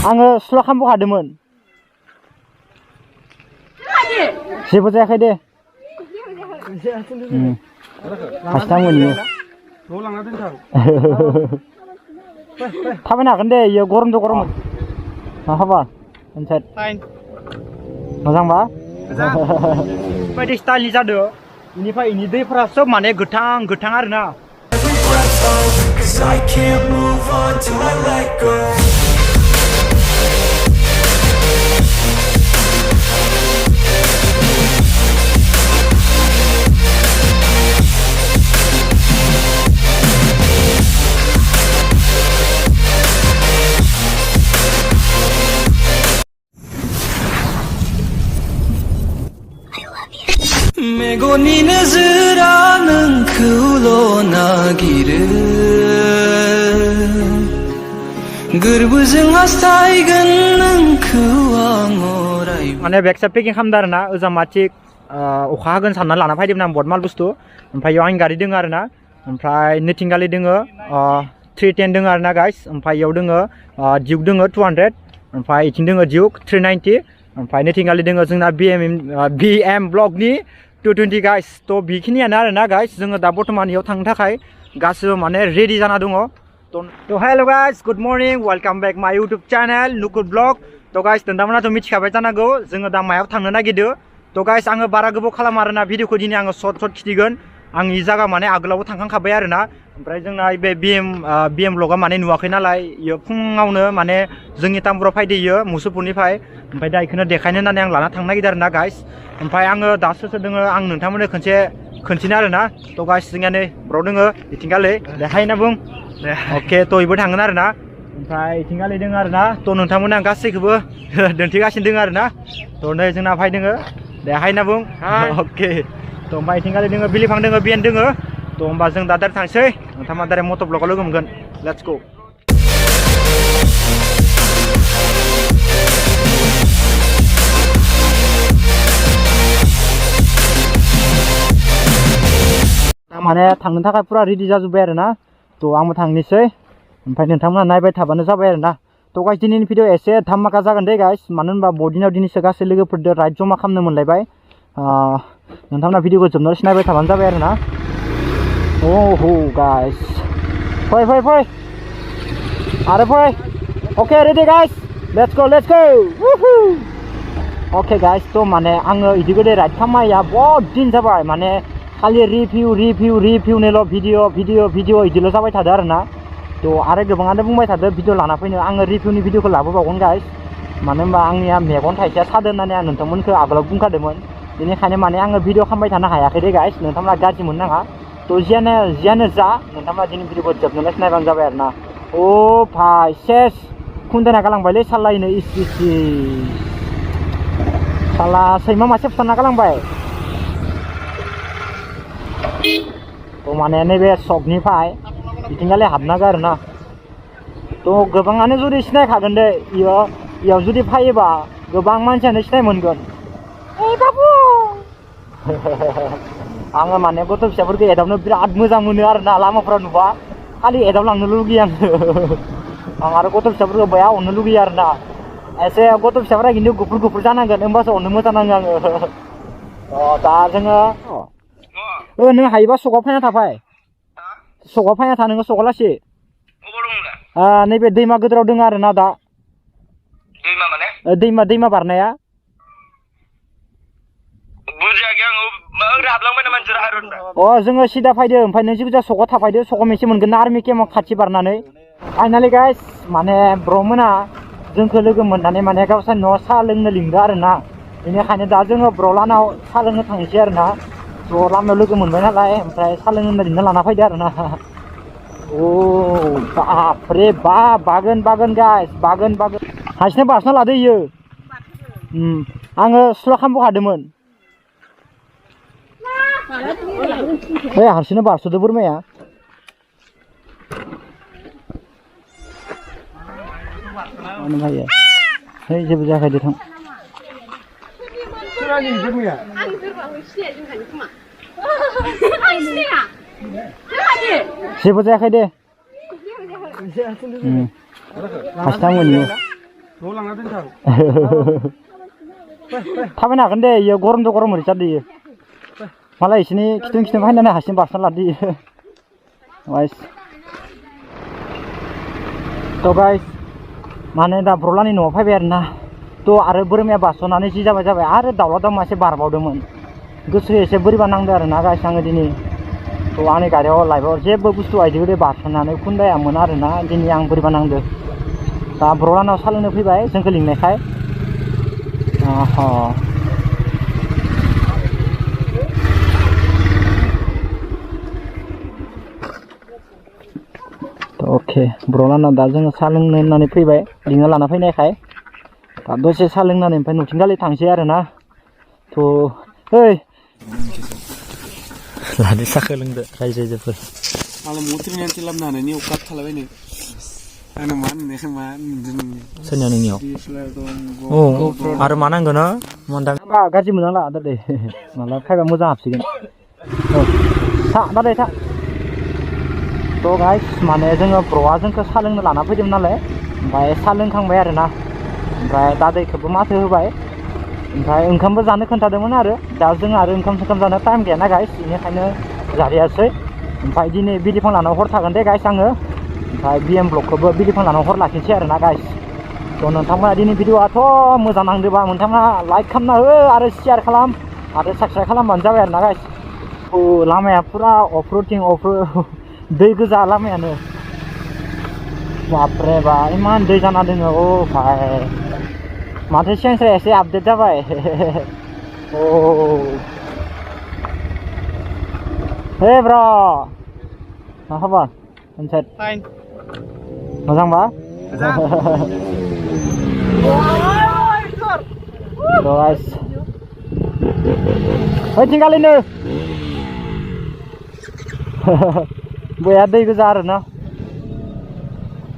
आङो स्ल' खालामबोखादोंमोन जेबो जायाखै दे हास्था मोनियो थाबायनो हागोन दे इयो गरमजों गरम मा खबर ओनसेट मोजांबा बायदि स्टाइलनि जादों बेनिफ्राय इनि दैफोरा सब माने गोथां गोथां आरोना मेगननि नोजोरा नोंखौल' नागिरो गोरबोजों हास्थायगोन नोंखौ आं अराय माने बेग साइड पेकिं खालामदों आरोना ओजा माथिक अखा होगोन सानना लाना फैदोंमोन आं बहुत माल बुस्थु ओमफ्राय इयाव आंनि गारि दोङो आरोना ओमफ्राय नैथिंगालि दोङो 310 दोङो आरोना गाइस ओमफ्राय इयाव दोङो डिउक दोङो 200 ओमफ्राय इथिं दोङो डिउक 390 ओमफ्राय नैथिंगालि दोङो जोंना BM ब्लगनि 220 गाइस थ' बेखिनियानो आरोना गाइस जोङो दा बर्तमान इयाव थांनो थाखाय गासिबो माने रेडि जाना दङ थ' hello' guys good morning welcome back my YouTube channel नुकुल ब्लग थ' गाइस नोंथांमोनाथ' मिथिखाबाय जानांगौ जोङो दा मायाव थांनो नागिरदों थ' गाइस आङो बारा गोबाव खालामा आरोना भिडिअखौ दिनै आङो सर्ट खिथिगोन आं इ जायगा माने आगोलावबो थांखांखाबाय आरोना ओमफ्राय जोंना बे BM ब्लगा माने नुवाखै नालाय इयो फुङावनो माने जोंनि तामुराव फैदो इयो मुसुलपुरनिफ्राय ओमफ्य दा इखौनो देखायनो होननानै आं लाना थांनो नागिरदों आरोना गाइस ओमफ्राय आङो दा सोर सोर दोङो आं नोंथांमोननो खोन्थिनो आरोना थ' गाइस जोंनिया नै ब्र दोङो इथिंगालै देखाय होनना बुं अके थ' इबो थांगोन आरोना ओमफ्राय इथिंगालै दोङो आरोना थ' नोंथांमोननो आं गासैखौबो दिन्थिगासिनो दोङो आरोना थ' नै जोंना फाय दोङो देखाय होनना बुं अके थ' होमबा इथिंगालै दोङो बिलिफां दोङो बिएन दोङो थ' होमबा जों दा डाइरेक्ट थांसै नोंथांमोना डाइरेक्ट मट'ब्लगाव लोगो मोनगोन लेट्स गो माने थांनो थाखाय पुरा रेडि जाजोब्बाय आरोना थ' आंबो थांनोसै ओमफ्राय नोंथांमोना नायबाय थाबानो जाबाय आरोना थ' गाइस दिनैनि भिडिअ एसे धामाका जागोन दे गाइस मानो होनबा बदिनाव दिनैसो गासै लोगोफोरजों राइड जमा खालामनो मोनलायबाय नोंथांमोना भिडिअखौ जोबनानै नायबाय थाबानो जाबाय आरोना ओह गाइस फै फै फै आरो फै अके ready guys let's go okay guys थ' माने आङो इदि गोदो राइड खालामनाया बहुत दिन जाबाय माने खालि रिभिउनिल' भिडिअ इदिल' जाबाय थादो आरोना थ' आरो गोबाङानो बुंबाय थादो भिडिअ लाना फैनो आङो रिभिउनि भिडिअखौ लाबोबावगोन गाइस मानो होनबा आंनिया मेगन थाइसेया सादों होननानै आं नोंथांमोनखौ आगोलाव बुंखादोंमोन बेनिखायनो माने आङो भिडिअ खालामबाय थानो हायाखै दे गाइस नोंथांमोना गाज्रि मोननो नाङा थ' जियानो जा नोंथांमोना दिनै भिडिअखौ जोबनानै नायबानो जाबाय आरोना अ भाइ सेस खुन्दाना गालांबायलै सालायनो इस साला सैमा मासे फुथारना गालांबाय थ' माने नैबे सकनिफ्राय बिथिंगालि हाबनांगौ आरोना थ' गोबाङानो जुदि सिनायखागोन दे इयाव जुदि फैयोबा गोबां मानसियानो सिनाय मोनगोन ओइ बाबु आङो माने गथ' फिसाफोरखौ एदावनो बिराद मोजां मोनो आरोना लामाफोराव नुबा खालि एदावलांनो लुगैयो आं आरो गथ' फिसाफोरखौ बया अननो लुगैयो आरोना एसे गथ' फिसाफोरा खिन्थु गुफुर जानांगोन होमबासो अननो मोजां नाङो आङो दा जोङो नों हायोबा सकआव फैना थाफाय सकआव फैना था नोङो सकआव लासि नैबे दैमा गोदोराव दङ आरोना दा दैमा बारनाया जोङो सिदा फैदो ओमफ्राय नों जिखुनु सकआव थाफायदो सकआव मोनसे मोनगोन ना आर्मि केम्पआव खाथि बारनानै फाइनालि गाइस माने ब्र'मोना जोंखौ लोगो मोननानै माने गावसोरनि न'आव साहा लोंनो लिंदों आरोना बेनिखायनो दा जोङो ब्र'लानाव साहा लोंनो थांनोसै आरोना ज' लामायाव लोगो मोनबाय नालाय ओमफ्राय साहा लोंनो लिंना लाना फैदो आरोना अ बापरे बागोन गाइस बागोन हारसिंनो बारसना लादो इयो आङो स्ल' खालामबोखादोंमोन हारसिंनो बारस'दो बोरमाया जेबो जायाखै दे थां जेबो जायाखै दे हास्था मोनियो थाबायनो हागोन दे इयो गरमजों गरम ओरै जादोयो मालाय इसोरनि खिथुं खिथुं फायनानै हारसिं बारसना लादोयो गाइस थ' गाइस माने दा ब्रलानि न'आव फैबाय आरोना थ' आरो बोरमाया बारस'नानै जि जाबाय आरो दाउला दाउ मासे बारबावदोंमोन गोसो एसे बोरैबा नांदो आरोना गाइस आङो दिनै थ' आंनि गारियाव लाइफआव जेबो बुस्थु आइदिगोदे बारस'नानै खुन्दायामोन आरोना दिनै आं बोरैबा नांदो दा ब्रलानाव सालोंनो फैबाय जोंखौ लिंनायखाय अके ब्रलानाव दा जोङो साहा लोंनो होननानै फैबाय लिंना लाना फैनायखाय दा दसे साहा लोंनानै ओमफ्राय न'थिंगालि थांसै आरोना थ' ओइ लादो साहाखौ लोंदो रायजोफोर आंलाय मथरनियानोसो लाबोनो हानायनि अकात खालामबायनो आंना मा नुनायखाय मा नुदों नोंनि सोरनिया नोंनियाव आरो मा नांगोन मोनदां गाज्रि मोजां ला दे माला फायबा मोजां हाबसिगोन था दादै था थ' गाइस माने जोङो ब्र'आ जोंखौ साहा लोंनो लाना फैदोंमोन नालाय ओमफ्राय साहा लोंखांबाय आरोना ओमफ्राय दादैखौबो माथो होबाय ओमफ्राय ओंखामबो जानो खोन्थादोंमोन आरो दा जों आरो ओंखाम जानो टाइम गैयाना गाइस बेनिखायनो जारियासै ओमफ्राय दिनै बिलिफां लानाव हर थागोन दे गाइस आङो ओमफ्राय BM ब्लगखौबो बिलिफां लानाव हर लाखिनोसै आरोना गाइस थ' नोंथांमोना दिनै भिडिअ'आथ' मोजां नांदोंबा नोंथांमोना लाइक खालामना हो आरो शेयार खालाम आरो साबस्क्राइब खालामबानो जाबाय आरोना गाइस लामाया फुरा अफर'डिं दै गोजा लामायानो बापरे बा इमान दै जाना दोङो अ भाई माथो सेन्सरा एसे आपडेट जाबाय अ हे ब्र' मा खबर इनसाइड फाइन मोजांबा गाइस ओइथिंगालिनो बया दै गोजा आरोना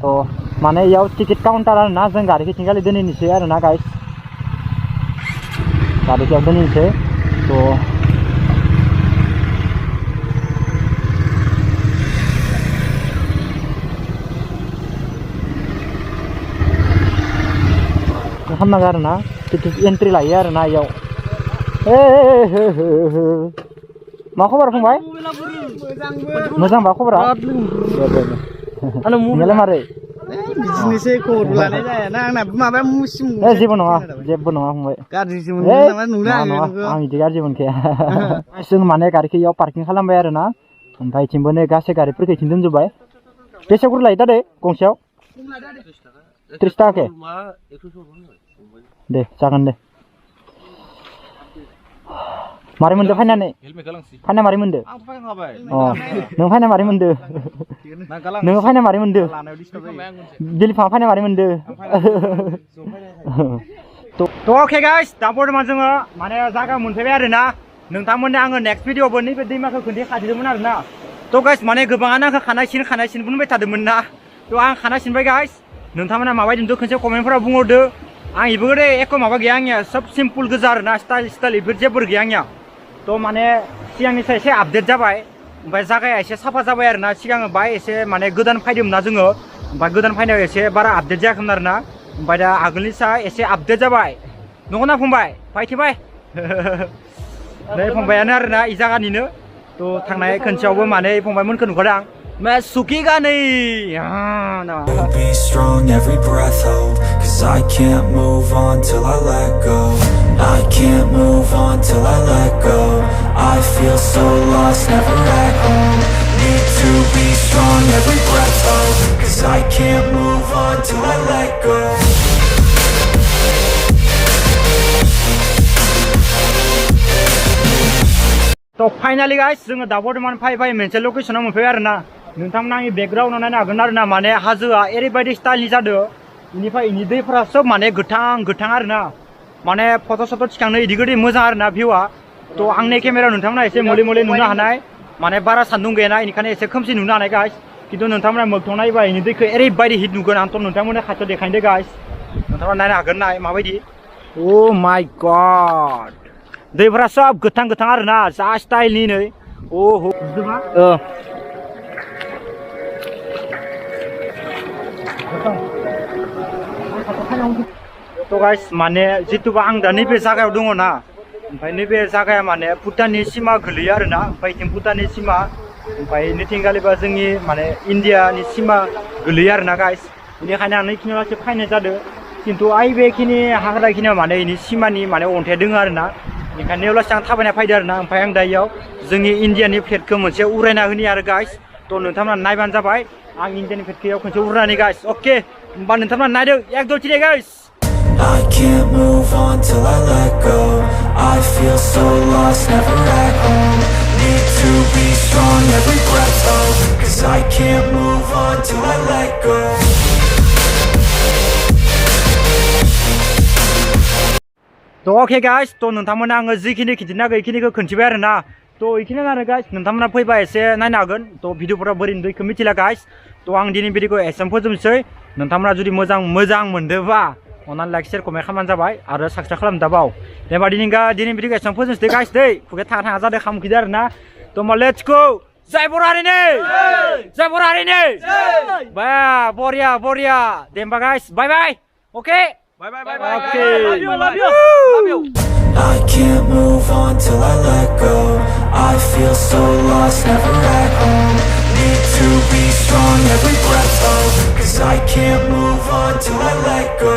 थ' माने इयाव टिकेट काउन्टार आरोना जों गारिखौ थिंगालि दोनहैनोसै आरोना गाइस गारिखौ दोनहैनोसै थ' खालामनांगौ आरोना टिकेट एन्ट्रि लायो आरोना इयाव मा खबर फंबाय मोजांबा खबरा नोंलाय मारै बिदिनोसै खबर लानाय जायाना आंना माबा मुसिम जेबो नङा फंबाय गाज्रिसो मोनदों नामा नुदों आं बिदि गाज्रि मोनखाया जों माने गारिखौ इयाव पार्किं खालामबाय आरोना ओमफ्राय इथिंबो नै गासै गारिफोरखौ इथिं दोनजोब्बाय बेसे गुर लायो दा दे गंसेयाव 30 थाखा दे जागोन दे मारै मोनदो फायनानै मारै मोनदो नों फायना मारै मोनदो नोङो फायना मारै मोनदो बिलिफाङा फायना मारै मोनदो थ' अके गाइस दा बर्थमान जोङो माने जायगा मोनफैबाय आरोना नोंथांमोननो आङो नेक्स्ट भिडिअ'बो नैबे दैमाखौ खोन्थाखादोंमोन आरोना थ' गाइस माने गोबाङानो आंखौ खानाय सिन बुंबाय थादोंमोन ना थ' आं खानाय सिनबाय गाइस नोंथांमोना माबायदि नुदों खनसे कमेन्टफोराव बुंहरदो आं इबो एख' माबा गैया आंनिया सब सिम्पोल गोजा आरोना स्टाइल इफोर जेबो गैया आंनिया थ' माने सिगांनिफ्राय एसे आपडेट जाबाय ओमफ्राय जागाया एसे साफा जाबाय आरोना सिगां बाय एसे माने गोदान फायदोंमोन ना जोङो ओमफ्राय गोदान फायनायाव एसे बारा आपडेट जायाखैमोन आरोना ओमफ्राय दा आगोलनि सा एसे आपडेट जाबाय नंगौना फंबाय फायथिबाय नै फंबायानो आरोना इ जागानिनो थ' थांनाय खनसेयावबो माने फंबायमोनखौ नुखादों आं सुखि गानै Be strong, every breath hold, 'cause I can't move on till I let go. I can't move on till I let go. I feel so lost, never at home. Need to be strong, every breath hold, 'cause I can't move on till I let go. थ' finally guys जोङो दा बर्थमान फैबाय मोनसे लकेसनाव मोनफैबाय आरोना नोंथांमोना आंनि बेकग्राउन्डआव नायनो हागोन आरोना माने हाजोआ ओरैबायदि स्टाइलनि जादों बेनिफ्राय इनि दैफोरा सब माने गोथां आरोना माने फट' सट' थिखांनो इदि गोदै मोजां आरोना भिउआ थ' आंनि केमेरायाव नोंथांमोना एसे मले नुनो हानाय माने बारा सान्दुं गैयाना बेनिखायनो एसे खोमसि नुनो हानाय गाइस खिन्थु नोंथांमोना मोगथाङाव नायोबा इनि दैखौ ओरैबायदि हिट नुगोन आंथ' नोंथांमोननो खाथियाव देखायदो गाइस नोंथांमोना नायनो हागोन नाय माबायदि अ माय गड दैफोरा सब गोथां आरोना जा स्टाइलनि नै अ तो गाइस माने जितुबा आं दा नैबे जागायाव दङ ना ओमफ्राय नैबे जागाया माने भुटाननि सिमा गोलैयो आरोना ओमफ्राय जों भुटाननि सिमा ओमफ्राय नैथिंगालिबा जोंनि माने इण्डियानि सिमा गोलैयो आरोना गाइस बेनिखायनो आं नैखिनियाव लासै फैनाय जादों खिन्थु आइ बेखिनि हाग्राखिनियाव माने इनि सिमानि माने अन्थाइ दोङो आरोना बेनिखायनो बेयाव लासै आं थाबायना फैदों आरोना ओमफ्राय आं दा इयाव जोंनि इण्डियानि फ्लेगखौ मोनसे उरायना होनि आरो गाइस तो नोंथांमोना नायबानो जाबाय आं इण्डियानि फ्लेगखौ इयाव खनसे उरायनानै गाइस अके होमबा नोंथांमोना नायदो एक दुइ तिन guys I can't move on till I let go. I feel so lost, never at home. Need to be strong, every breath hold. 'Cause I can't move on till I let go. तो okay guys तो नोंथांमोना आङो जिखिनि खिन्थिनो नांगौ इखिनिखौ खोन्थिबाय आरोना तो इखिनियानो आरो guys नोंथांमोना फैबा एसे नायनो हागोन तो भिडिअफोराव बोरै नुदों इखौ मिथिला गाइस तो आं दिनै भिडिअखौ एसेबां फोजोबनोसै नोंथांमोना जुदि मोजां मोनदोंबा अननानै लाइक शेयार कमेन्ट खालामबानो जाबाय आरो साबस्क्राइब खालामनो दाबाव जेनेबा दिनै भिडिअखौ एसेबां फोजोबनोसै गाइस दै खुगाया थाङा जादों खामखिदो आरोना तो होमबा लेट्स गो जय बर' हारिनि जय बर' हारिनि बा बरिया दे होमबा guys bye bye okay Okay. Love you. I can't move on till I let go. I feel so lost, never at home. Need to be strong, every breath hold. 'Cause I can't move on till I let go.